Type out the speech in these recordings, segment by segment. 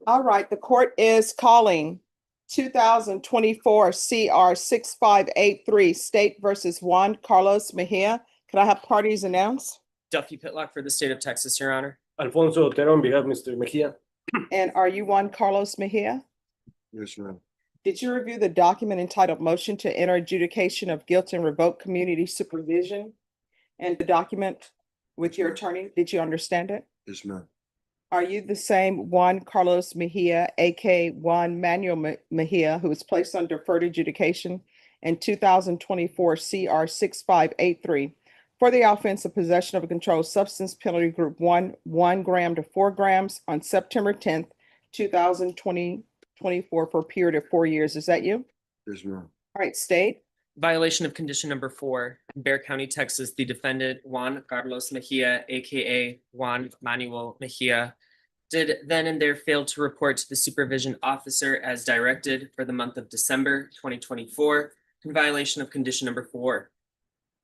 All right, the court is calling 2024 CR 6583 State versus Juan Carlos Mejia. Can I have parties announced? Duffy Pitlock for the state of Texas, Your Honor. Alfonso Otero on behalf of Mr. Mejia. And are you Juan Carlos Mejia? Yes, ma'am. Did you review the document entitled Motion to Enter Adjudication of Guilt and Revoke Community Supervision? And the document with your attorney, did you understand it? Yes, ma'am. Are you the same Juan Carlos Mejia, aka Juan Manuel Mejia, who was placed on deferred adjudication in 2024 CR 6583 for the offense of possession of a controlled substance, penalty group 1 gram to 4 grams on September 10th, 2024 for a period of 4 years? Is that you? Yes, ma'am. All right, state. Violation of condition number 4, in Bexar County, Texas, the defendant Juan Carlos Mejia, aka Juan Manuel Mejia, did then and there fail to report to the supervision officer as directed for the month of December 2024 in violation of condition number 4.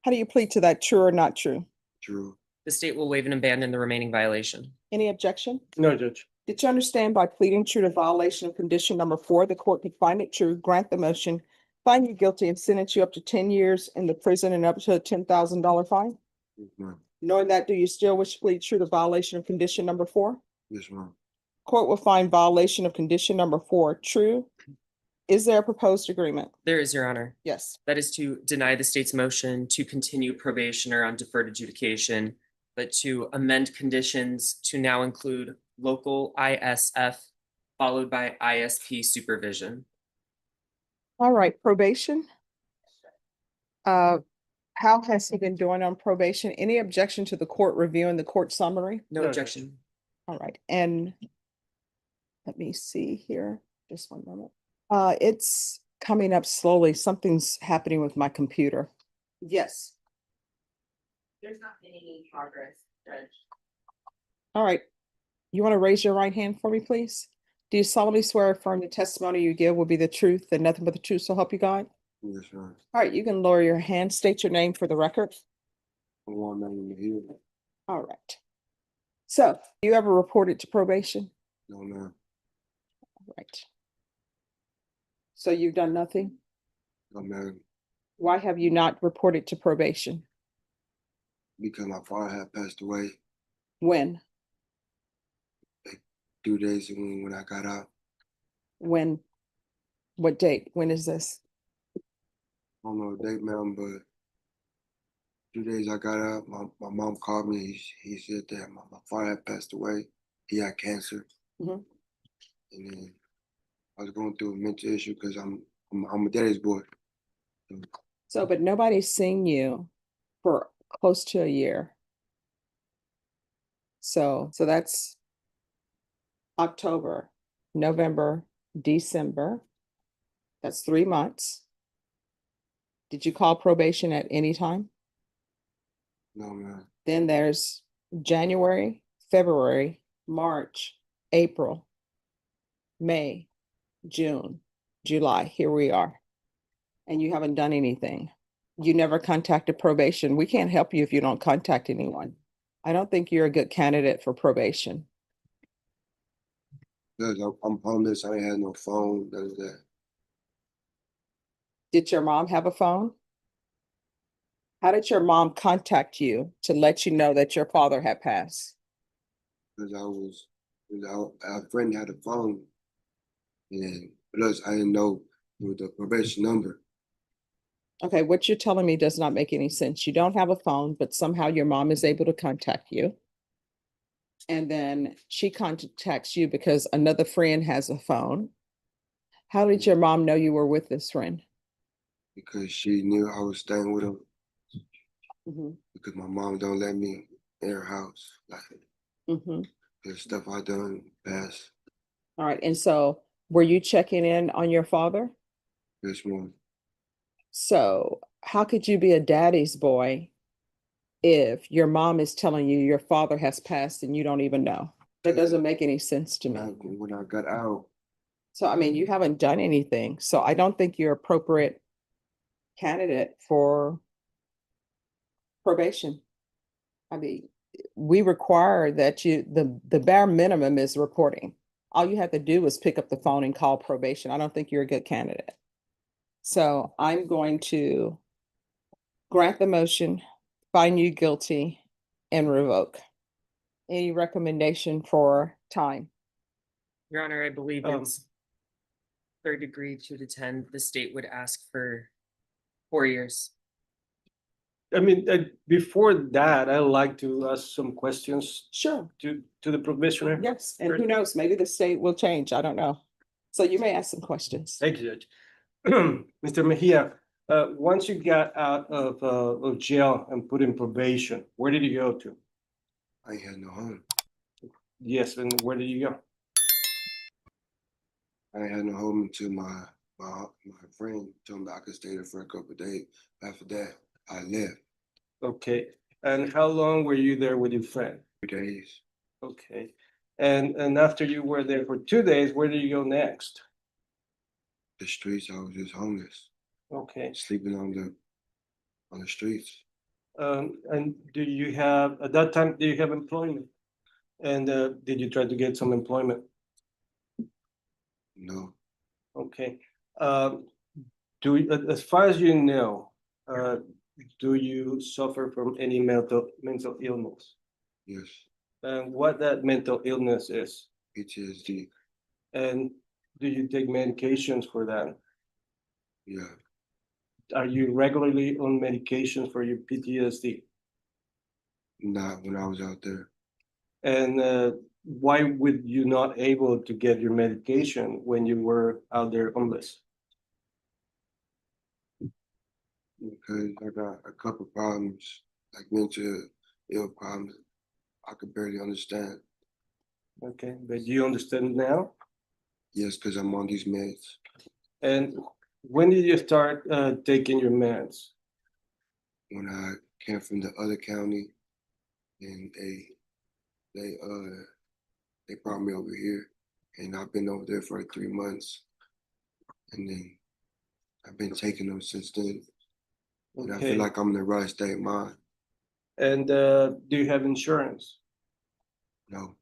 How do you plead to that, true or not true? True. The state will waive and abandon the remaining violation. Any objection? No, Judge. Did you understand by pleading true to violation of condition number 4, the court could find it true, grant the motion, find you guilty, and sentence you up to 10 years in the prison and up to a $10,000 fine? Yes, ma'am. Knowing that, do you still wish to plead true to violation of condition number 4? Yes, ma'am. Court will find violation of condition number 4 true. Is there a proposed agreement? There is, Your Honor. Yes. That is to deny the state's motion to continue probationer on deferred adjudication, but to amend conditions to now include local ISF followed by ISP supervision. All right, probation. How has he been doing on probation? Any objection to the court reviewing the court summary? No No. objection. All right, and let me see here, just one moment. It's coming up slowly. Something's happening with my computer. Yes, There's not been any progress, Judge. all right. You want to raise your right hand for me, please? Do you solemnly swear or affirm the testimony you give will be the truth and nothing but the truth, so help you God? Yes, ma'am. All right, you can lower your hand, state your name for the record. Juan Manuel Mejia. All right. So, you ever reported to probation? No, ma'am. All right. So you've done nothing? No, ma'am. Why have you not reported to probation? Because my father had passed away When? 2 days ago when I got out. When? What date? When is this? I don't know the date, ma'am, but 2 days I got out, my mom called me. He said that my father had passed away. He had cancer. Mhm. And then I was going through a mental issue because I'm a daddy's boy. So, but nobody's seen you for close to a year. So that's October, November, December. That's 3 months. Did you call probation at any time? No, ma'am. Then there's January, February, March, April, May, June, July. Here we are. And you haven't done anything. You never contacted probation. We can't help you if you don't contact anyone. I don't think you're a good candidate for probation. Because I'm homeless. I ain't had no phone, none of that. Did your mom have a phone? How did your mom contact you to let you know that your father had passed? Because our friend had a phone. And plus, I didn't know with the probation number. Okay, what you're telling me does not make any sense. You don't have a phone, but somehow your mom is able to contact you. And then she contacts you because another friend has a phone. How did your mom know you were with this friend? Because she knew I was staying with him. Mhm, Because my mom don't let me in her house. Like mhm. the stuff I done past. All right, and so were you checking in on your father? This one. So how could you be a daddy's boy if your mom is telling you your father has passed and you don't even know? That doesn't make any sense to me. When I got out, So, I mean, you haven't done anything. So I don't think you're appropriate candidate for probation. I mean, we require that the bare minimum is reporting. All you have to do is pick up the phone and call probation. I don't think you're a good candidate. So I'm going to grant the motion, find you guilty, and revoke. Any recommendation for time? Your Honor, I believe Um, it's third degree 2 to 10. The state would ask for 4 years. I mean, before that, I'd like to ask some questions Sure. to the probationer. Yes, and who knows, maybe the state will change. I don't know. So you may ask some questions. Thank you, Judge. Mr. Mejia, once you got out of jail and put in probation, where did you go to? I ain't had no home. Yes, and where did you go? I ain't had no home until my friend told me I could stay there for a couple of days. After that, I left. Okay, and how long were you there with your friend? 3 days. Okay, and after you were there for 2 days, where did you go next? The streets, I was just homeless, Okay, sleeping on the streets. and do you have, at that time, do you have employment? And did you try to get some employment? No, Okay, as far as you know, do you suffer from any mental illness? yes, And what that mental illness is? PTSD, And do you take medications for that? yeah, Are you regularly on medications for your PTSD? not when I was out there. And why would you not able to get your medication when you were out there homeless? Because I got a couple problems, like mental ill problems. I could barely understand. Okay, but you understand now? Yes, because I'm on these meds. And when did you start taking your meds? When I came from the other county, and they brought me over here, and I've been over there for like 3 months, and then I've been taking them since then. And I Okay, feel like I'm in the right state of mind. and do you have insurance? No,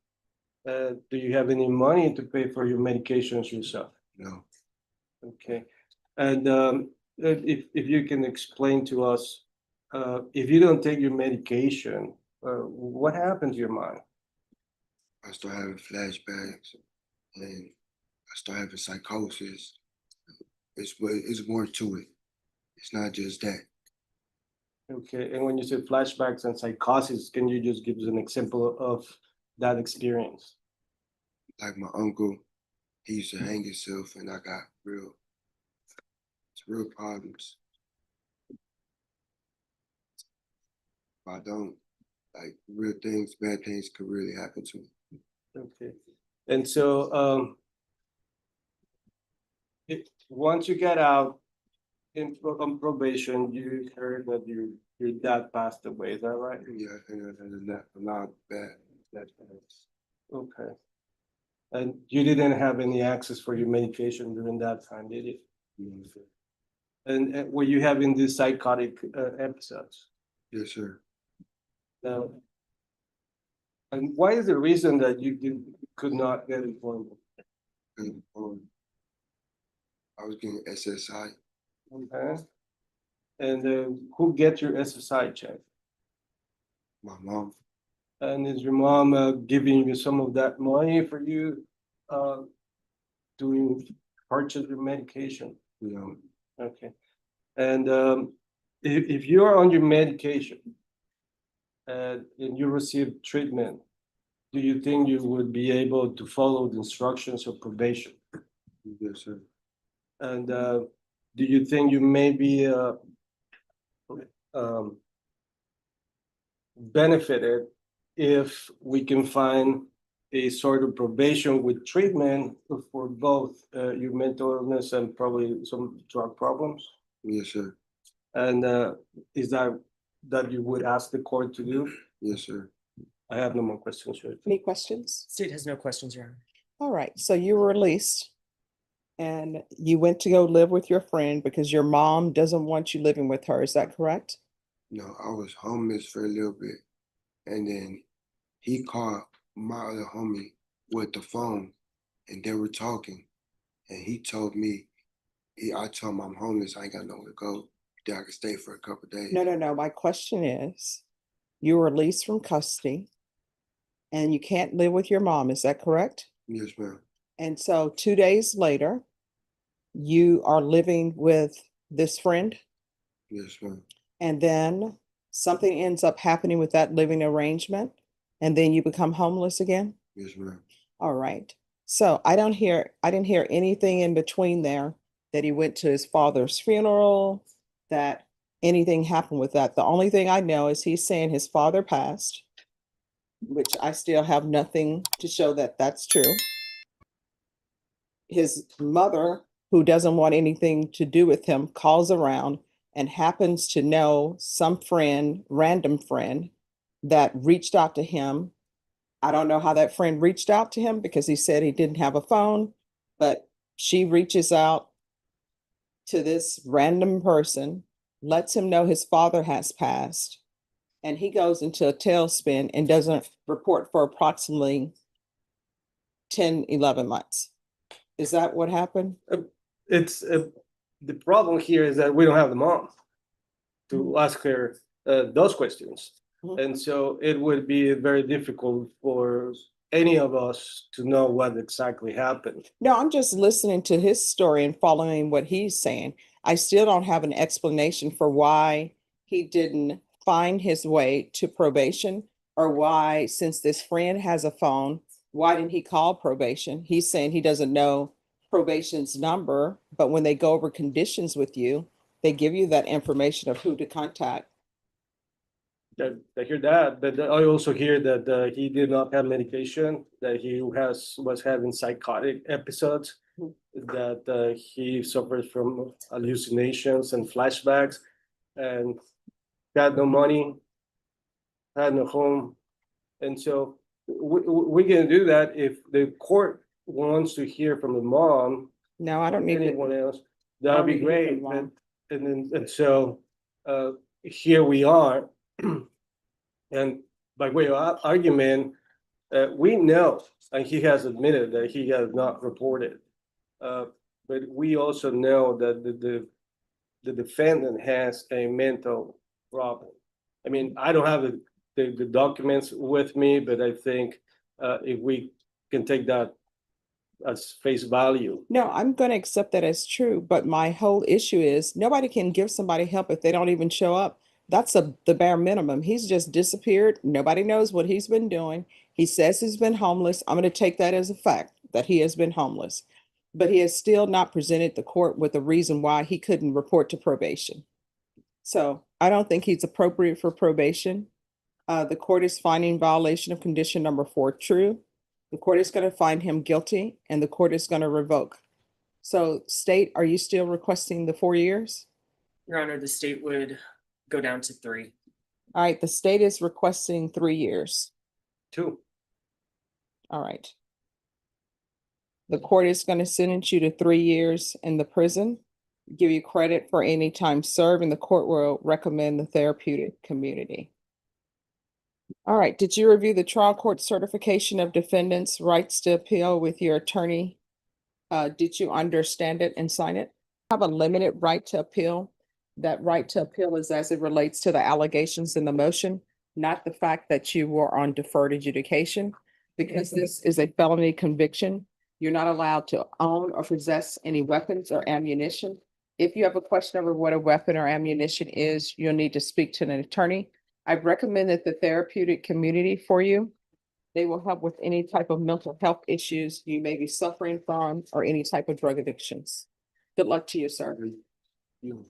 Do you have any money to pay for your medications yourself? no. Okay, and if you can explain to us, if you don't take your medication, what happens to your mind? I start having flashbacks, and I start having psychosis. It's more to it. It's not just that. Okay, and when you say flashbacks and psychosis, can you just give us an example of that experience? Like my uncle, he used to hang himself, and I got real problems. If I don't, like real things, bad things could really happen to me. Okay, and so once you get out on probation, you heard that your dad passed away. Is that right? Yeah, and that a lot bad. That Okay. And you didn't have any access for your medication during that time, did you? And were you having these psychotic episodes? yes, sir. Now, and why is the reason that could not get employment? And, I was getting SSI. Okay. And who gets your SSI check? My mom, And is your mom giving you some of that money for you to purchase your medication? you know, Okay. And if you're on your medication and you receive treatment, do you think you would be able to follow the instructions of probation? yes, sir. And do you think you may be benefited if we can find a sort of probation with treatment for both your mental illness and probably some drug problems? Yes, sir. And is that you would ask the court to do? Yes, sir. I have no more questions. Judge. Any questions? State has no questions, Your Honor. All right, so you were released and you went to go live with your friend because your mom doesn't want you living with her. Is that correct? No, I was homeless for a little bit, and then he called my other homie with the phone, and they were talking, and he told me, I told him I'm homeless, I ain't got nowhere to go, that I could stay for a couple of days. No, no, no. My question is, you were released from custody and you can't live with your mom, is that correct? Yes, ma'am. And so 2 days later, you are living with this friend, Yes, ma'am. and then something ends up happening with that living arrangement, and then you become homeless again? Yes, ma'am. All right. So I didn't hear anything in between there that he went to his father's funeral, that anything happened with that. The only thing I know is he's saying his father passed, which I still have nothing to show that that's true. His mother, who doesn't want anything to do with him, calls around and happens to know some friend, random friend, that reached out to him. I don't know how that friend reached out to him because he said he didn't have a phone, but she reaches out to this random person, lets him know his father has passed, and he goes into a tailspin and doesn't report for approximately 10, 11 months. Is that what happened? It's the problem here is that we don't have the mom to ask her those questions. Mhm. And so it would be very difficult for any of us to know what exactly happened. No, I'm just listening to his story and following what he's saying. I still don't have an explanation for why he didn't find his way to probation, or why, since this friend has a phone, why didn't he call probation? He's saying he doesn't know probation's number, but when they go over conditions with you, they give you that information of who to contact. I hear that, but I also hear that he did not have medication, that he was having psychotic episodes, that he suffered from hallucinations and flashbacks, and had no money, had no home. And so we can do that if the court wants to hear from the mom, No, I don't need anyone to. else, that'd be Only hear from great. mom. And so here we are. And by way of argument, we know, and he has admitted that he has not reported. But we also know that the defendant has a mental problem. I mean, I don't have the documents with me, but I think if we can take that as face value. No, I'm going to accept that as true, but my whole issue is nobody can give somebody help if they don't even show up. That's the bare minimum. He's just disappeared. Nobody knows what he's been doing. He says he's been homeless. I'm going to take that as a fact that he has been homeless, but he has still not presented the court with a reason why he couldn't report to probation. So I don't think he's appropriate for probation. The court is finding violation of condition number 4 true. The court is going to find him guilty and the court is going to revoke. So state, are you still requesting the 4 years? Your Honor, the state would go down to 3. All right, the state is requesting 3 years. 2. All right. The court is going to sentence you to 3 years in the prison, give you credit for any time served, and the court will recommend the therapeutic community. All right, did you review the trial court certification of defendants' rights to appeal with your attorney? Did you understand it and sign it? Have a limited right to appeal. That right to appeal is as it relates to the allegations in the motion, not the fact that you were on deferred adjudication. Because this is a felony conviction, you're not allowed to own or possess any weapons or ammunition. If you have a question over what a weapon or ammunition is, you'll need to speak to an attorney. I've recommended the therapeutic community for you. They will help with any type of mental health issues you may be suffering from or any type of drug addictions. Good luck to you, sir. You